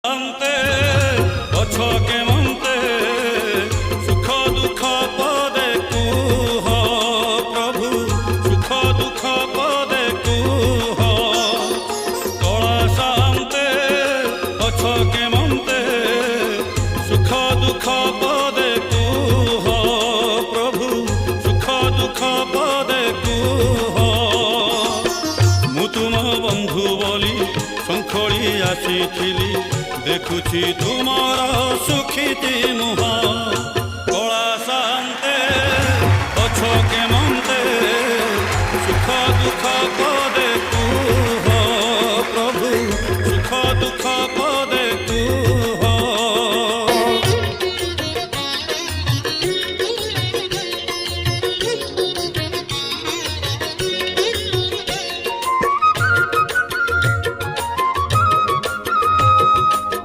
अन्ते अछ केमन्ते सुख दुख पदे कुह प्रभु सुख दुख पदे कुह कला शान्ते अछ केमन्ते सुख दुख पदे कुह प्रभु सुख दुख पदे कुह मु तुम बंधु बोली शंखड़ी आसीथिली देखुची तुमार सुखीति मुह कला शान्ते अछ केमन्ते सुख दुख